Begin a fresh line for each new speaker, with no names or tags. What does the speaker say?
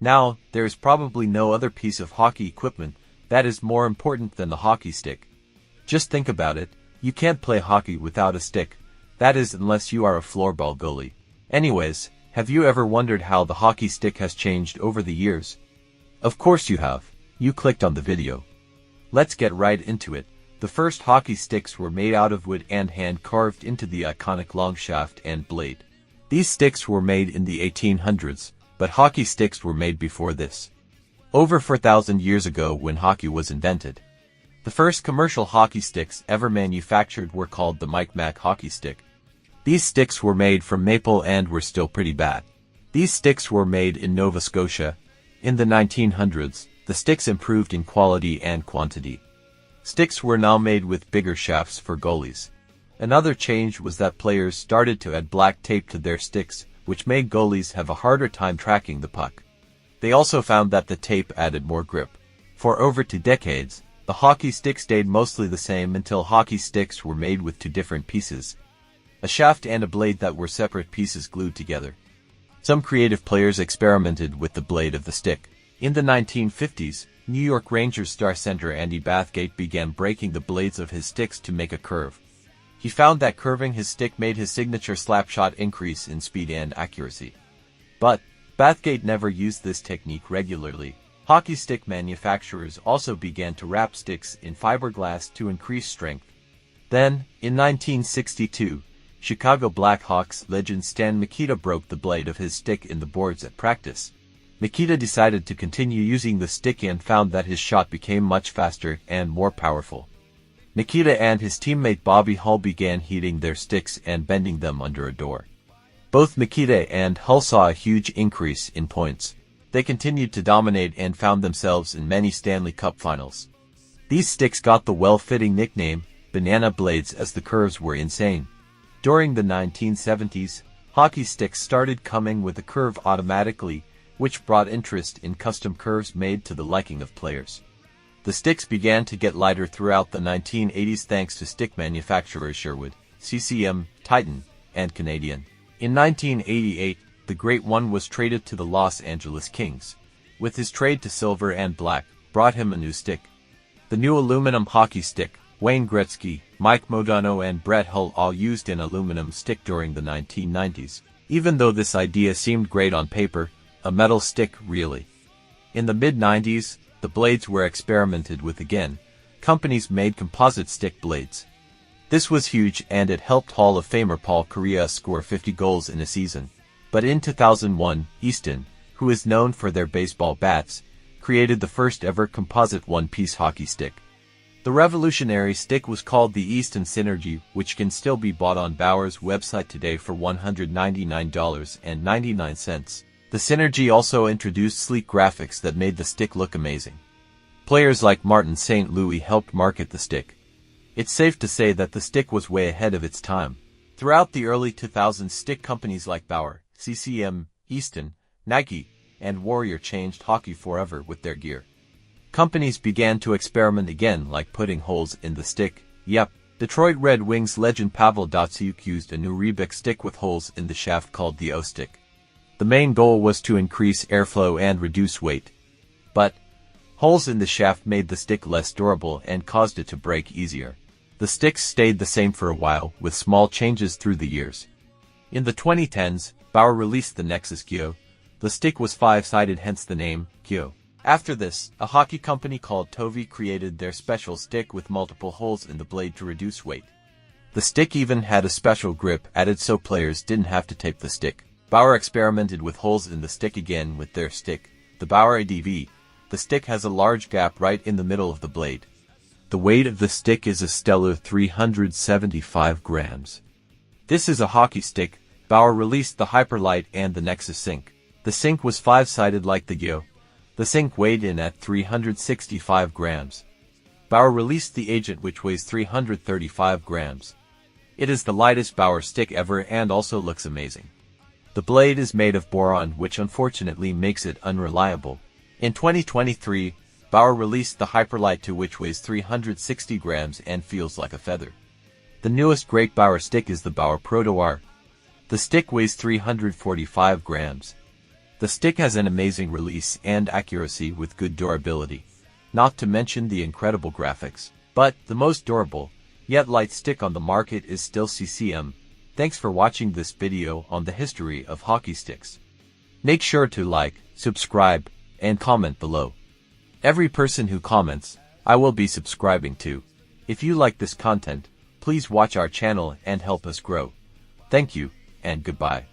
Now, there is probably no other piece of hockey equipment that is more important than the hockey stick. Just think about it, you can't play hockey without a stick, that is unless you are a floorball goalie. Anyways, have you ever wondered how the hockey stick has changed over the years? Of course you have, you clicked on the video. Let's get right into it. The first hockey sticks were made out of wood and hand-carved into the iconic long shaft and blade. These sticks were made in the 1800s, but hockey sticks were made before this. Over 4,000 years ago when hockey was invented. The first commercial hockey sticks ever manufactured were called the Micmac hockey stick. These sticks were made from maple and were still pretty bad. These sticks were made in Nova Scotia. In the 1900s, the sticks improved in quality and quantity. Sticks were now made with bigger shafts for goalies. Another change was that players started to add black tape to their sticks, which made goalies have a harder time tracking the puck. They also found that the tape added more grip. For over 2 decades, the hockey stick stayed mostly the same until hockey sticks were made with 2 different pieces. A shaft and a blade that were separate pieces glued together. Some creative players experimented with the blade of the stick. In the 1950s, New York Rangers star center Andy Bathgate began breaking the blades of his sticks to make a curve. He found that curving his stick made his signature slap shot increase in speed and accuracy. But Bathgate never used this technique regularly. Hockey stick manufacturers also began to wrap sticks in fiberglass to increase strength. Then, in 1962, Chicago Blackhawks legend Stan Mikita broke the blade of his stick in the boards at practice. Mikita decided to continue using the stick and found that his shot became much faster and more powerful. Mikita and his teammate Bobby Hull began heating their sticks and bending them under a door. Both Mikita and Hull saw a huge increase in points. They continued to dominate and found themselves in many Stanley Cup finals. These sticks got the well-fitting nickname, banana blades, as the curves were insane. During the 1970s, hockey sticks started coming with a curve automatically, which brought interest in custom curves made to the liking of players. The sticks began to get lighter throughout the 1980s thanks to stick manufacturers Sherwood, CCM, Titan, and Canadian. In 1988, the Great One was traded to the Los Angeles Kings. With his trade to silver and black, brought him a new stick. The new aluminum hockey stick, Wayne Gretzky, Mike Modano and Brett Hull all used an aluminum stick during the 1990s. Even though this idea seemed great on paper, a metal stick really. In the mid-90s, the blades were experimented with again. Companies made composite stick blades. This was huge and it helped Hall of Famer Paul Kariya score 50 goals in a season. But in 2001, Easton, who is known for their baseball bats, created the first ever composite one-piece hockey stick. The revolutionary stick was called the Easton Synergy, which can still be bought on Bauer's website today for $199.99. The Synergy also introduced sleek graphics that made the stick look amazing. Players like Martin St. Louis helped market the stick. It's safe to say that the stick was way ahead of its time. Throughout the early 2000s, stick companies like Bauer, CCM, Easton, Nike, and Warrior changed hockey forever with their gear. Companies began to experiment again, like putting holes in the stick. Yep, Detroit Red Wings legend Pavel Datsyuk used a new Reebok stick with holes in the shaft called the O-stick. The main goal was to increase airflow and reduce weight. But holes in the shaft made the stick less durable and caused it to break easier. The sticks stayed the same for a while, with small changes through the years. In the 2010s, Bauer released the Nexus Geo. The stick was 5-sided, hence the name, Geo. After this, a hockey company called Tovi created their special stick with multiple holes in the blade to reduce weight. The stick even had a special grip added so players didn't have to tape the stick. Bauer experimented with holes in the stick again with their stick, the Bauer ADV. The stick has a large gap right in the middle of the blade. The weight of the stick is a stellar 375 grams. This is a hockey stick. Bauer released the Hyperlight and the Nexus Sync. The Sync was 5-sided like the Geo. The Sync weighed in at 365 grams. Bauer released the Agent, which weighs 335 grams. It is the lightest Bauer stick ever and also looks amazing. The blade is made of boron, which unfortunately makes it unreliable. In 2023, Bauer released the Hyperlight 2, which weighs 360 grams and feels like a feather. The newest great Bauer stick is the Bauer Proto R. The stick weighs 345 grams. The stick has an amazing release and accuracy with good durability, not to mention the incredible graphics. But the most durable, yet light stick on the market is still CCM. Thanks for watching this video on the history of hockey sticks. Make sure to like, subscribe, and comment below. Every person who comments, I will be subscribing to. If you like this content, please watch our channel and help us grow. Thank you, and goodbye.